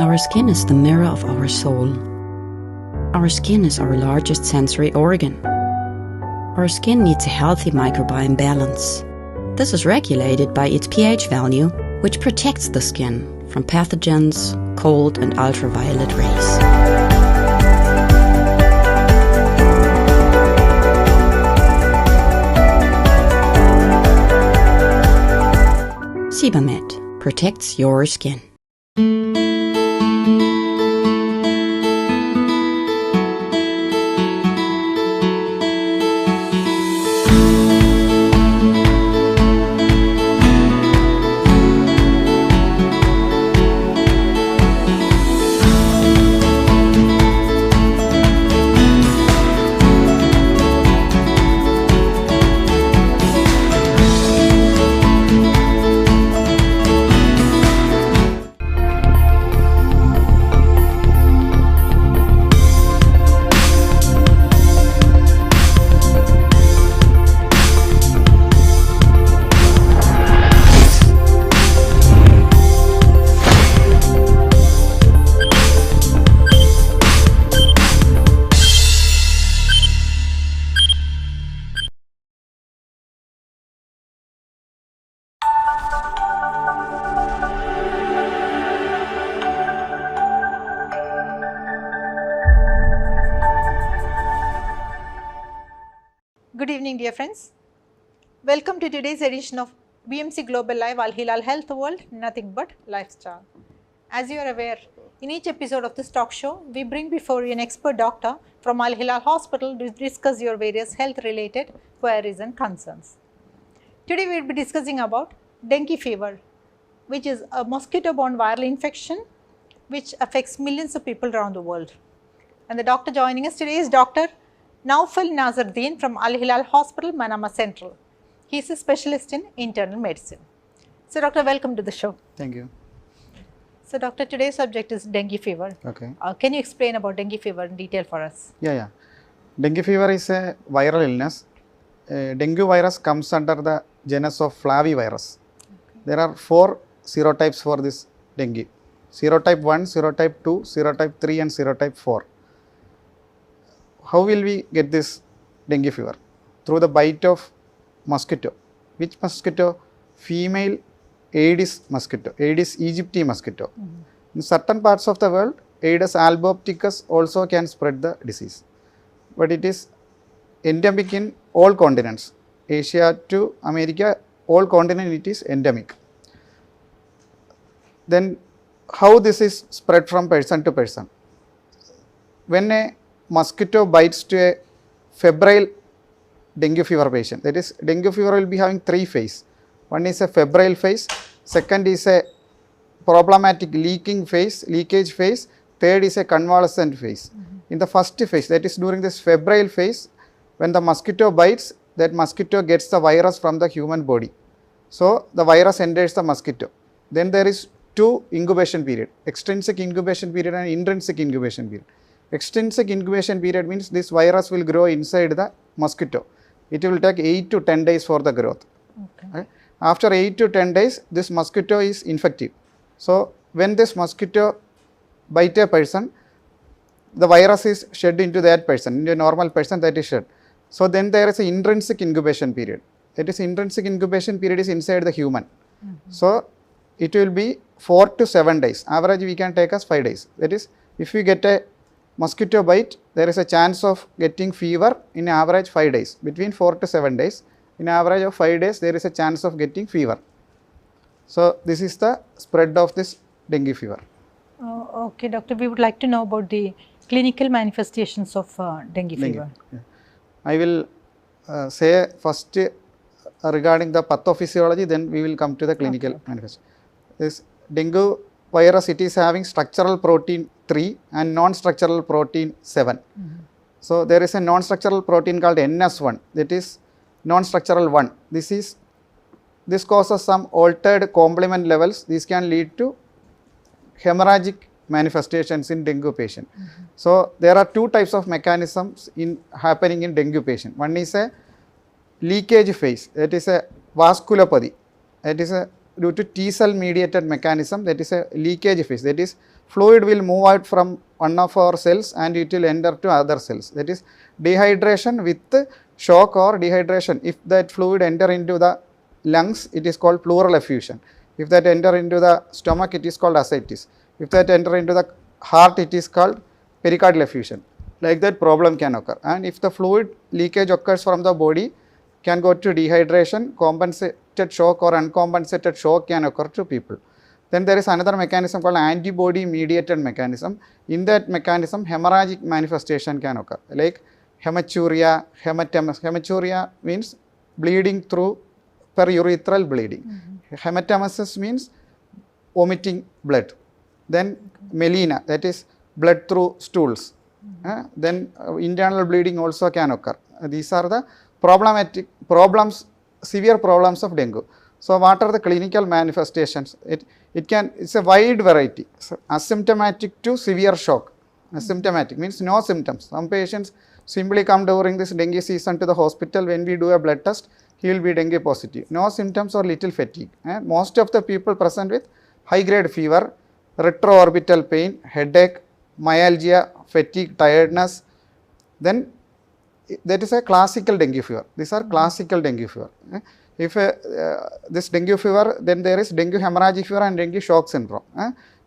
Our skin is the mirror of our soul. Our skin is our largest sensory organ. Our skin needs a healthy microbiome balance. This is regulated by its pH value, which protects the skin from pathogens, cold and ultraviolet rays. Sebamed protects your skin. Good evening, dear friends. Welcome to today's edition of BMC Global Live Al Hilal Health World, Nothing But Lifestyle. As you are aware, in each episode of this talk show, we bring before you an expert doctor from Al Hilal Hospital to discuss your various health related queries and concerns. Today we will be discussing about dengue fever, which is a mosquito-borne viral infection which affects millions of people around the world. And the doctor joining us today is Dr. Naufal Nazardeen from Al Hilal Hospital, Manama Central. He is a specialist in internal medicine. So, doctor, welcome to the show. Thank you. So, doctor, today's subject is dengue fever. Okay. Can you explain about dengue fever in detail for us? Yeah. Dengue fever is a viral illness. Dengue virus comes under the genus of flavivirus. Okay. There are 4 serotypes for this dengue. Serotype 1, serotype 2, serotype 3 and serotype 4. How will we get this dengue fever? Through the bite of mosquito. Which mosquito? Female Aedes mosquito, Aedes aegypti mosquito. In certain parts of the world, Aedes albopicus also can spread the disease. But it is endemic in all continents. Asia to America, all continents it is endemic. Then how this is spread from person to person? When a mosquito bites to a febrile dengue fever patient, that is, dengue fever will be having 3 phases. One is a febrile phase, second is a problematic leakage phase, third is a convalescent phase. In the first phase, that is during this febrile phase, when the mosquito bites, that mosquito gets the virus from the human body. So, the virus enters the mosquito. Then there is 2 incubation period, extrinsic incubation period and intrinsic incubation period. Extrinsic incubation period means this virus will grow inside the mosquito. It will take 8 to 10 days for the growth. Okay. After 8 to 10 days, this mosquito is infective. So, when this mosquito bites a person, the virus is shed into that person, into a normal person that is shed. So, then there is an intrinsic incubation period. That is, intrinsic incubation period is inside the human. So, it will be 4 to 7 days. Average we can take as 5 days. That is, if we get a mosquito bite, there is a chance of getting fever in average 5 days. Between 4 to 7 days, in average of 5 days, there is a chance of getting fever. So, this is the spread of this dengue fever. Okay, doctor, we would like to know about the clinical manifestations of dengue fever. Yeah. I will say first regarding the pathophysiology, then we will come to the clinical manifestation. This dengue virus, it is having structural protein 3 and non-structural protein 7. So, there is a non-structural protein called NS1, that is non-structural 1. This causes some altered complement levels. This can lead to hemorrhagic manifestations in dengue patient. So, there are 2 types of mechanisms happening in dengue patient. One is a leakage phase, that is a vasculopathy, that is a due to T cell mediated mechanism, that is a leakage phase. That is, fluid will move out from one of our cells and it will enter to other cells. That is dehydration with shock or dehydration. If that fluid enter into the lungs, it is called pleural effusion. If that enter into the stomach, it is called ascites. If that enter into the heart, it is called pericardial effusion. Like that problem can occur. And if the fluid leakage occurs from the body, can go to dehydration, compensated shock or uncompensated shock can occur to people. Then there is another mechanism called antibody mediated mechanism. In that mechanism, hemorrhagic manifestation can occur, like hematuria, hematemesis. Hematuria means bleeding through perurethral bleeding. Hematemesis means vomiting blood. Then melena, that is blood through stools. Then internal bleeding also can occur. These are the severe problems of dengue. So what are the clinical manifestations? It's a wide variety. So asymptomatic to severe shock. Asymptomatic means no symptoms. Some patients simply come during this dengue season to the hospital. When we do a blood test, he will be dengue positive. No symptoms or little fatigue. Most of the people present with high grade fever, retroorbital pain, headache, myalgia, fatigue, tiredness. Then that is a classical dengue fever. These are classical dengue fever. If this dengue fever, then there is dengue hemorrhagic fever and dengue shock syndrome.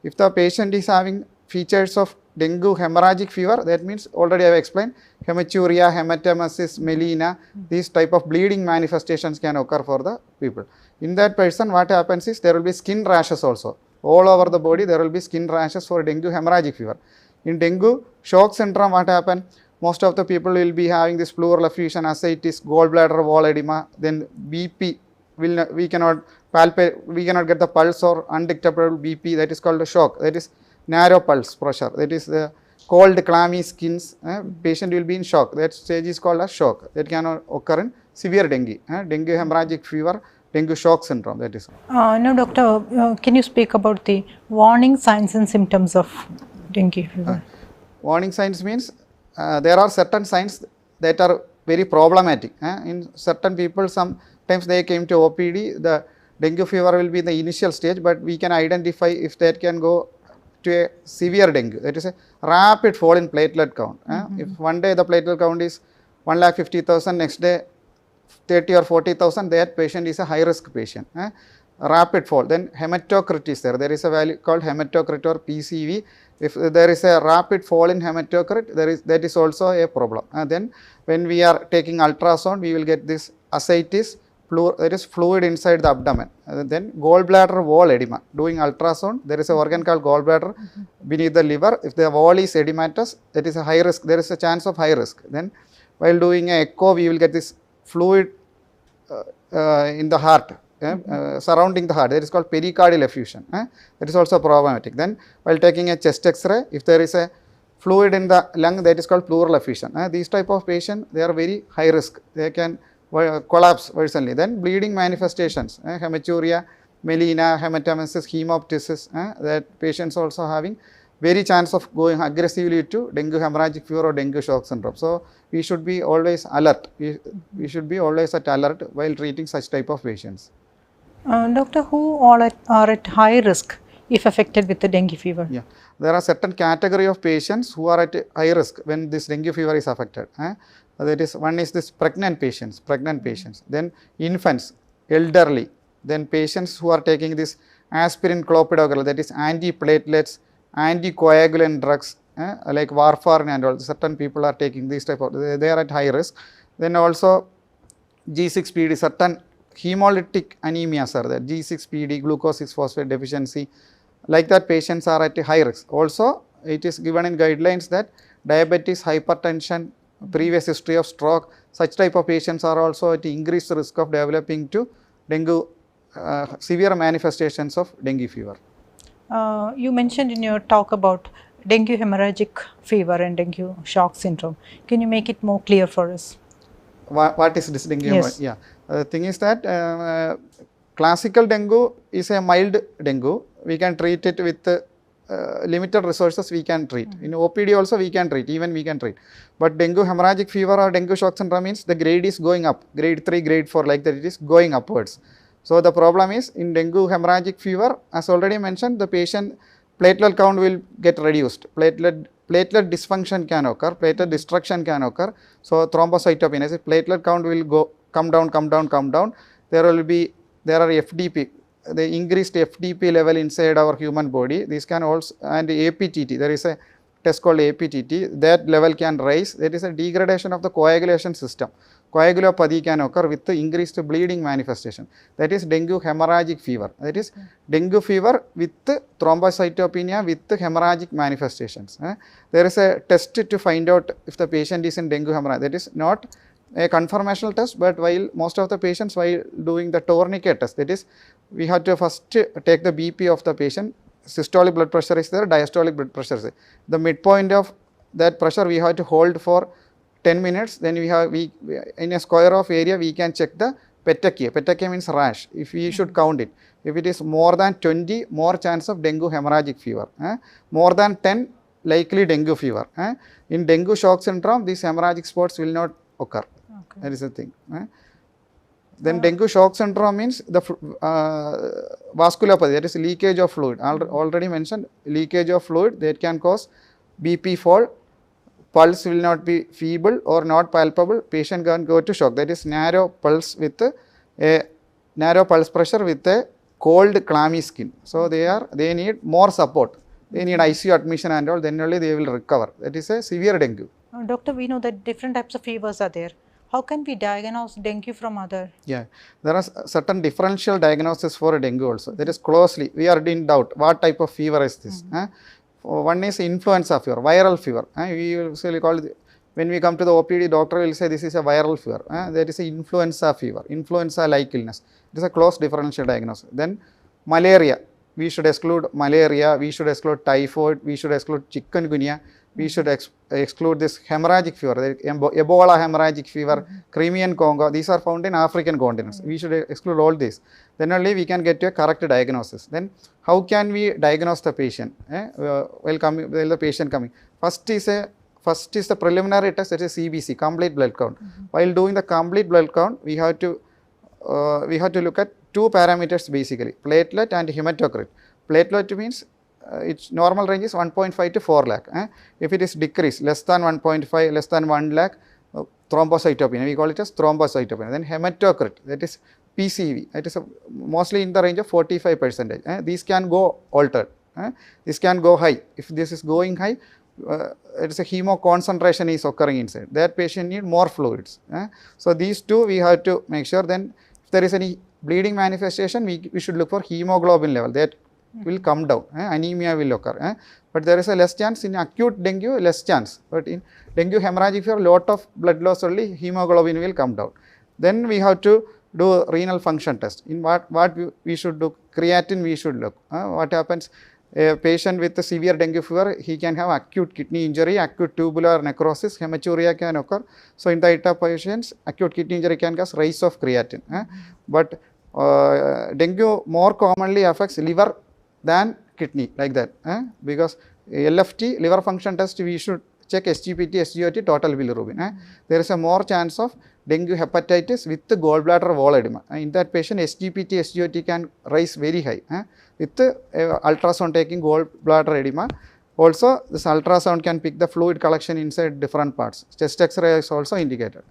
If the patient is having features of dengue hemorrhagic fever, that means already I have explained, hematuria, hematemesis, melena, these type of bleeding manifestations can occur for the people. In that person, what happens is there will be skin rashes also. All over the body there will be skin rashes for dengue hemorrhagic fever. In dengue shock syndrome, what happens? Most of the people will be having this pleural effusion, ascites, gallbladder wall edema. Then BP we cannot palpate, we cannot get the pulse or undetectable BP. That is called a shock. That is narrow pulse pressure. That is the cold, clammy skins. Patient will be in shock. That stage is called a shock. That can occur in severe dengue. Dengue hemorrhagic fever, dengue shock syndrome. That is. Now, doctor, can you speak about the warning signs and symptoms of dengue fever? Warning signs means there are certain signs that are very problematic. In certain people, sometimes they came to OPD, the dengue fever will be in the initial stage, but we can identify if that can go to a severe dengue. That is a rapid fall in platelet count. If one day the platelet count is 1,50,000, next day 30 or 40,000, that patient is a high risk patient. Rapid fall. Then hematocrit is there. There is a value called hematocrit or PCV. If there is a rapid fall in hematocrit, that is also a problem. Then when we are taking ultrasound, we will get this ascites, there is fluid inside the abdomen. Then gallbladder wall edema. Doing ultrasound, there is an organ called gallbladder beneath the liver. If the wall is edematous, that is a high risk. There is a chance of high risk. Then while doing an echo, we will get this fluid in the heart. Surrounding the heart, that is called pericardial effusion. That is also problematic. Then while taking a chest x-ray, if there is a fluid in the lung, that is called pleural effusion. These type of patients, they are very high risk. They can collapse versionally. Then bleeding manifestations, hematuria, melena, hematemesis, hemoptysis, that patients also having very chance of going aggressively to dengue hemorrhagic fever or dengue shock syndrome. So we should be always alert. We should be always at alert while treating such type of patients. Doctor, who all are at high risk if affected with the dengue fever? Yeah, there are certain category of patients who are at high risk when this dengue fever is affected. That is, one is this pregnant patients, then infants, elderly, then patients who are taking this aspirin clopidogrel, that is antiplatelets, anticoagulant drugs like warfarin and all. Certain people are taking these type of, they are at high risk. Then also G6PD, certain hemolytic anemias are there, G6PD, glucose 6-phosphate deficiency, like that patients are at a high risk. Also, it is given in guidelines that diabetes, hypertension, previous history of stroke, such type of patients are also at increased risk of developing to dengue, severe manifestations of dengue fever. You mentioned in your talk about dengue hemorrhagic fever and dengue shock syndrome. Can you make it more clear for us? What is this dengue? Yes. Yeah. The thing is that classical dengue is a mild dengue. We can treat it with limited resources. We can treat. In OPD also we can treat. Even we can treat. But dengue hemorrhagic fever or dengue shock syndrome means the grade is going up. Grade 3, grade 4, like that, it is going upwards. So the problem is in dengue hemorrhagic fever, as already mentioned, the patient platelet count will get reduced. Platelet dysfunction can occur, platelet destruction can occur. So thrombocytopenia, platelet count will come down. There are FDP, the increased FDP level inside our human body. This can also, and APTT, there is a test called APTT, that level can rise. That is a degradation of the coagulation system. Coagulopathy can occur with the increased bleeding manifestation. That is dengue hemorrhagic fever. That is dengue fever with thrombocytopenia with hemorrhagic manifestations. There is a test to find out if the patient is in dengue hemorrhage. That is not a conformational test, but while most of the patients, while doing the tourniquet test, that is, we have to first take the BP of the patient. Systolic blood pressure is there, diastolic blood pressure is there. The midpoint of that pressure we have to hold for 10 minutes, then we in a square of area we can check the petechia. Petechia means rash. If we should count it, if it is more than 20, more chance of dengue hemorrhagic fever. More than 10, likely dengue fever. In dengue shock syndrome, these hemorrhagic spots will not occur. Okay. That is the thing. Then dengue shock syndrome means the vasculopathy, that is leakage of fluid. Already mentioned, leakage of fluid that can cause BP fall. Pulse will not be feeble or not palpable. Patient can go to shock. That is narrow pulse with a narrow pulse pressure with a cold clammy skin. So they need more support. They need ICU admission and all. Then only they will recover. That is a severe dengue. Doctor, we know that different types of fevers are there. How can we diagnose dengue from other? Yeah, there are certain differential diagnosis for dengue also. That is closely, we are in doubt what type of fever is this. One is influenza fever, viral fever. We usually call it, when we come to the OPD, doctor will say this is a viral fever. That is a influenza fever, influenza-like illness. It is a close differential diagnosis. Then malaria, we should exclude malaria, we should exclude typhoid, we should exclude chikungunya, we should exclude this hemorrhagic fever, Ebola hemorrhagic fever, Crimean Congo. These are found in African continents. We should exclude all these. Then only we can get to a correct diagnosis. Then how can we diagnose the patient? While the patient coming, first is the preliminary test, that is CBC, complete blood count. While doing the complete blood count, we have to look at two parameters basically, platelet and hematocrit. Platelet means its normal range is 1.5 to 4 lakh. If it is decreased less than 1.5, less than 1 lakh, thrombocytopenia, we call it as thrombocytopenia. Then hematocrit, that is PCV, that is mostly in the range of 45%. These can go altered. This can go high. If this is going high, it is a hemo concentration is occurring inside. That patient need more fluids. So these two we have to make sure. Then if there is any bleeding manifestation, we should look for hemoglobin level. That will come down. Anemia will occur. But there is a less chance in acute dengue, less chance. But in dengue hemorrhagic fever, lot of blood loss only, hemoglobin will come down. Then we have to do renal function test. In what we should do, creatinine we should look. What happens? A patient with a severe dengue fever, he can have acute kidney injury, acute tubular necrosis, hematuria can occur. So in the type of patients, acute kidney injury can cause rise of creatinine. But dengue more commonly affects liver than kidney, like that. Because LFT, liver function test, we should check SGPT, SGOT, total bilirubin. There is a more chance of dengue hepatitis with the gallbladder wall edema. In that patient, SGPT, SGOT can rise very high. With ultrasound taking gallbladder edema. Also, this ultrasound can pick the fluid collection inside different parts. Chest X-ray is also indicated.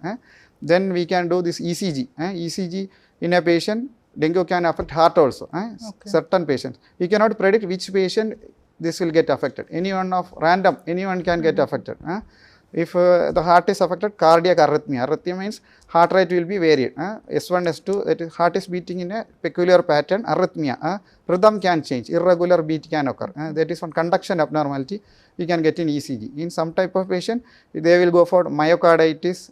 Then we can do this ECG. ECG in a patient, dengue can affect heart also. Certain patients. We cannot predict which patient this will get affected. Anyone can get affected. If the heart is affected, cardiac arrhythmia. Arrhythmia means heart rate will be varied. S1, S2, that is heart is beating in a peculiar pattern. Arrhythmia. Rhythm can change. Irregular beat can occur. That is one conduction abnormality. We can get in ECG. In some type of patient, they will go for myocarditis.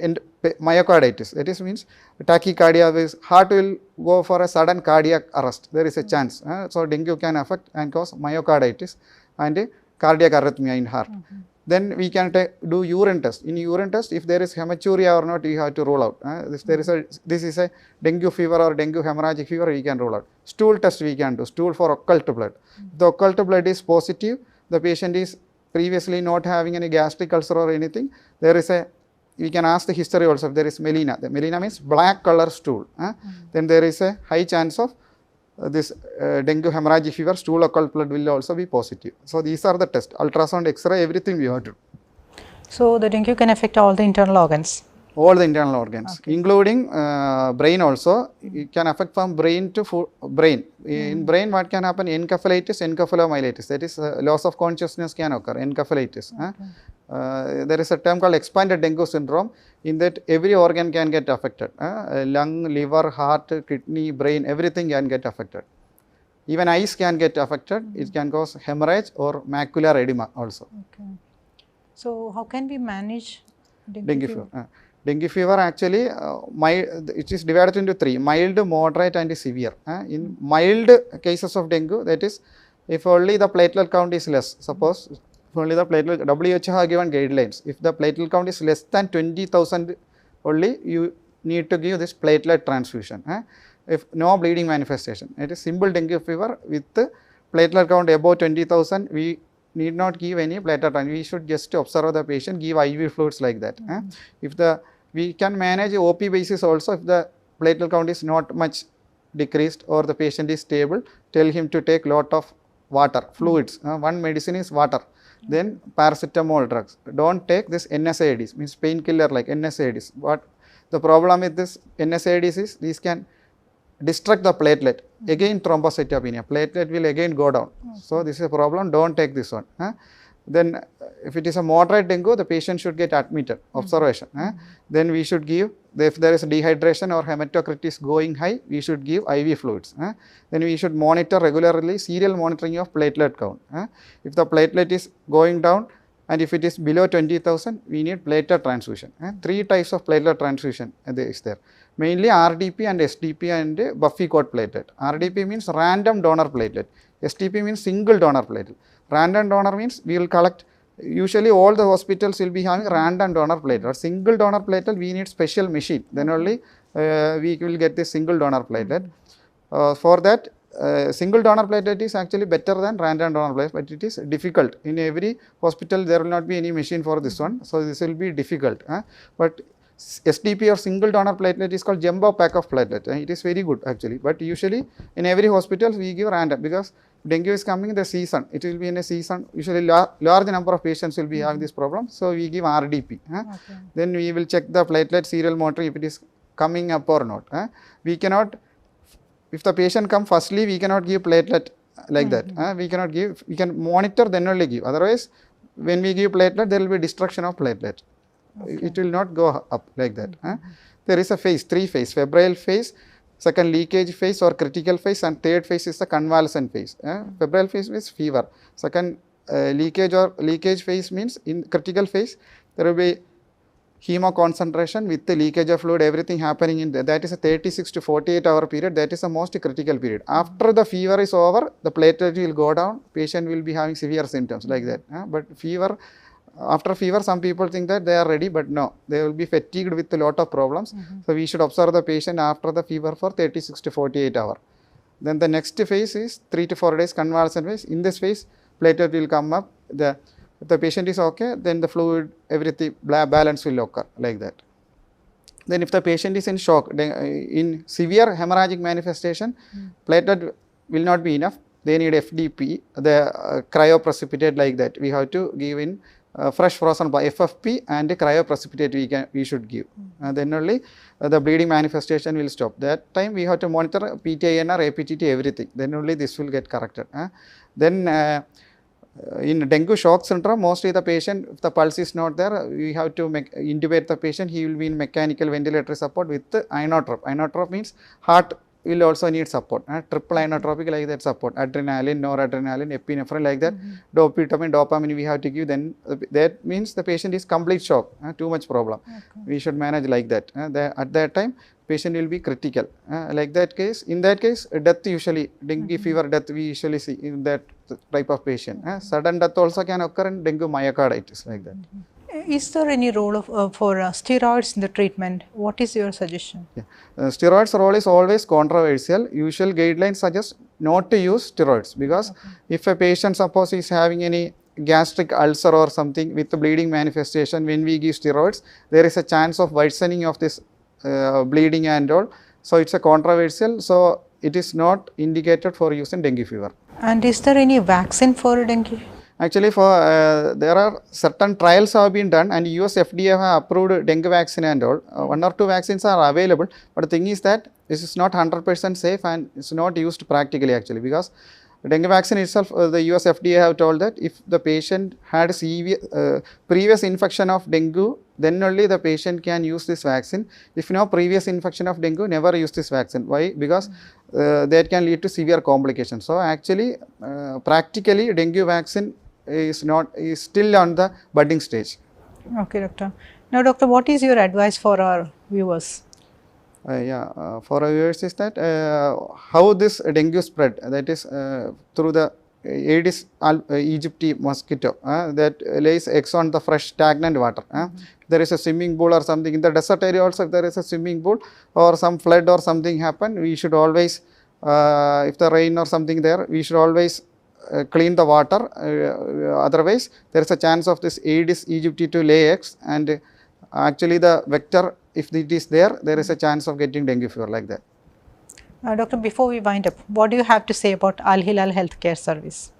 And myocarditis, that is means tachycardia, heart will go for a sudden cardiac arrest. There is a chance. So dengue can affect and cause myocarditis and cardiac arrhythmia in heart. Then we can do urine test. In urine test, if there is hematuria or not, we have to rule out. If there is this is a dengue fever or dengue hemorrhagic fever, we can rule out. Stool test we can do, stool for occult blood. If the occult blood is positive, the patient is previously not having any gastric ulcer or anything, there is a we can ask the history also if there is melena. The melena means black color stool. Then there is a high chance of this dengue hemorrhagic fever, stool occult blood will also be positive. So these are the tests, ultrasound, X-ray, everything we have to do. So the dengue can affect all the internal organs? All the internal organs, including brain also. It can affect from brain to brain. In brain, what can happen? Encephalitis, encephalomyelitis. That is loss of consciousness can occur, encephalitis. There is a term called expanded dengue syndrome. In that, every organ can get affected. Lung, liver, heart, kidney, brain, everything can get affected. Even eyes can get affected. It can cause hemorrhage or macular edema also. Okay. So how can we manage dengue fever? Dengue fever actually, it is divided into three: mild, moderate and severe. In mild cases of dengue, that is, if only the platelet count is less, suppose if only the platelet, WHO have given guidelines, if the platelet count is less than 20,000 only, you need to give this platelet transfusion. If no bleeding manifestation, it is simple dengue fever with platelet count above 20,000, we need not give any platelet transfusion. We should just observe the patient, give IV fluids like that. If we can manage OP basis also, if the platelet count is not much decreased or the patient is stable, tell him to take lot of water, fluids. One medicine is water. Then paracetamol drugs. Don't take this NSAIDs, means painkiller like NSAIDs. What the problem with this NSAIDs is, these can destruct the platelet. Again thrombocytopenia, platelet will again go down. So this is a problem, don't take this one. Then if it is a moderate dengue, the patient should get admitted, observation. Then we should give, if there is dehydration or hematocrit is going high, we should give IV fluids. Then we should monitor regularly, serial monitoring of platelet count. If the platelet is going down and if it is below 20,000, we need platelet transfusion. Three types of platelet transfusion is there. Mainly RDP and SDP and Buffy coat platelet. RDP means random donor platelet. SDP means single donor platelet. Random donor means we will collect, usually all the hospitals will be having random donor platelet. Single donor platelet, we need special machine. Then only we will get this single donor platelet. For that, single donor platelet is actually better than random donor platelet, but it is difficult. In every hospital, there will not be any machine for this one. So this will be difficult. But SDP or single donor platelet is called jumbo pack of platelet. It is very good actually, but usually in every hospital we give random, because dengue is coming in the season. It will be in a season, usually large number of patients will be having this problem. So we give RDP. Then we will check the platelet serial monitoring if it is coming up or not. We cannot, if the patient come firstly, we cannot give platelet like that. We cannot give, we can monitor then only give. Otherwise, when we give platelet, there will be destruction of platelet. It will not go up like that. There is a phase, three phase: febrile phase, second leakage phase or critical phase, and third phase is the convalescent phase. Febrile phase means fever. Second leakage phase means in critical phase there will be hemo concentration with the leakage of fluid, everything happening in there. That is a 36 to 48 hour period. That is the most critical period. After the fever is over, the platelet will go down. Patient will be having severe symptoms like that. But fever. After fever, some people think that they are ready, but no, they will be fatigued with a lot of problems. So we should observe the patient after the fever for 36 to 48 hours. Then the next phase is 3 to 4 days convalescent phase. In this phase, platelet will come up. If the patient is okay, then the fluid, everything, balance will occur like that. Then if the patient is in shock, in severe hemorrhagic manifestation, platelet will not be enough. They need FDP, the cryoprecipitate like that. We have to give in fresh frozen by FFP and cryoprecipitate we should give. Then only the bleeding manifestation will stop. That time we have to monitor PTINR, APTT, everything. Then only this will get corrected. Then in dengue shock syndrome, mostly the patient, if the pulse is not there, we have to intubate the patient. He will be in mechanical ventilatory support with inotrope. Inotrope means heart will also need support. Triple inotropic like that support. Adrenaline, noradrenaline, epinephrine like that. Dopamine we have to give. Then that means the patient is complete shock. Too much problem. We should manage like that. At that time, patient will be critical. Like that case, in that case, death usually, dengue fever death we usually see in that type of patient. Sudden death also can occur in dengue myocarditis like that. Is there any role for steroids in the treatment? What is your suggestion? Steroids role is always controversial. Usual guidelines suggest not to use steroids, because if a patient suppose is having any gastric ulcer or something with the bleeding manifestation, when we give steroids, there is a chance of worsening of this bleeding and all. So, it is a controversial. So, it is not indicated for use in dengue fever. And is there any vaccine for dengue? Actually, for there are certain trials have been done, and US FDA have approved dengue vaccine and all. One or two vaccines are available, but the thing is that this is not 100% safe and it's not used practically actually, because dengue vaccine itself, the US FDA have told that if the patient had severe previous infection of dengue, then only the patient can use this vaccine. If no previous infection of dengue, never use this vaccine. Why? Because that can lead to severe complications. So, actually practically dengue vaccine is still on the budding stage. Okay, doctor. Now, doctor, what is your advice for our viewers? For our viewers is that how this dengue spread, that is through the Aedes aegypti mosquito that lays eggs on the fresh stagnant water. There is a swimming pool or something in the desert area also, if there is a swimming pool or some flood or something happen, we should always if the rain or something there, we should always clean the water, otherwise there is a chance of this Aedes aegypti to lay eggs, and actually the vector, if it is there, there is a chance of getting dengue fever like that. Doctor, before we wind up, what do you have to say about Al Hilal Healthcare Service?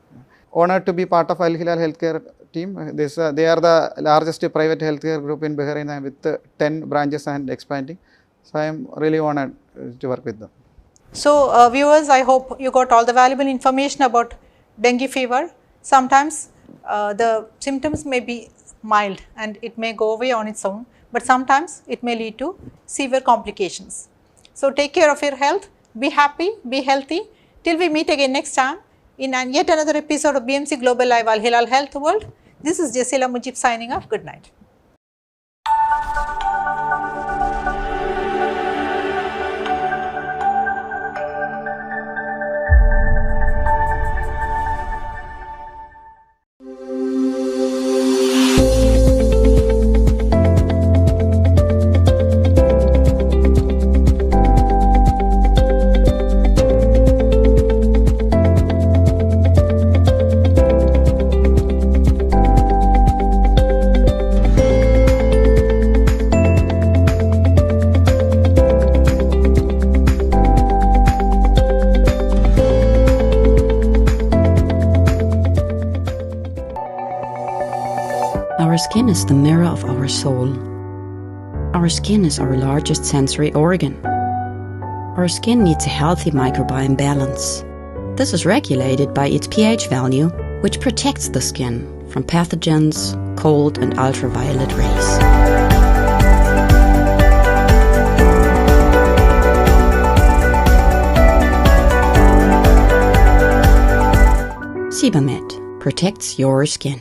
Honored to be part of Al Hilal Healthcare team. They are the largest private healthcare group in Bahrain with 10 branches and expanding. So, I am really honored to work with them. So, viewers, I hope you got all the valuable information about dengue fever. Sometimes the symptoms may be mild and it may go away on its own, but sometimes it may lead to severe complications. So, take care of your health, be happy, be healthy. Till we meet again next time in yet another episode of BMC Global Live Al Hilal Health World. This is Jasila Mujib signing off. Good night. Our skin is the mirror of our soul. Our skin is our largest sensory organ. Our skin needs a healthy microbiome balance. This is regulated by its pH value, which protects the skin from pathogens, cold and ultraviolet rays. Sebamed protects your skin.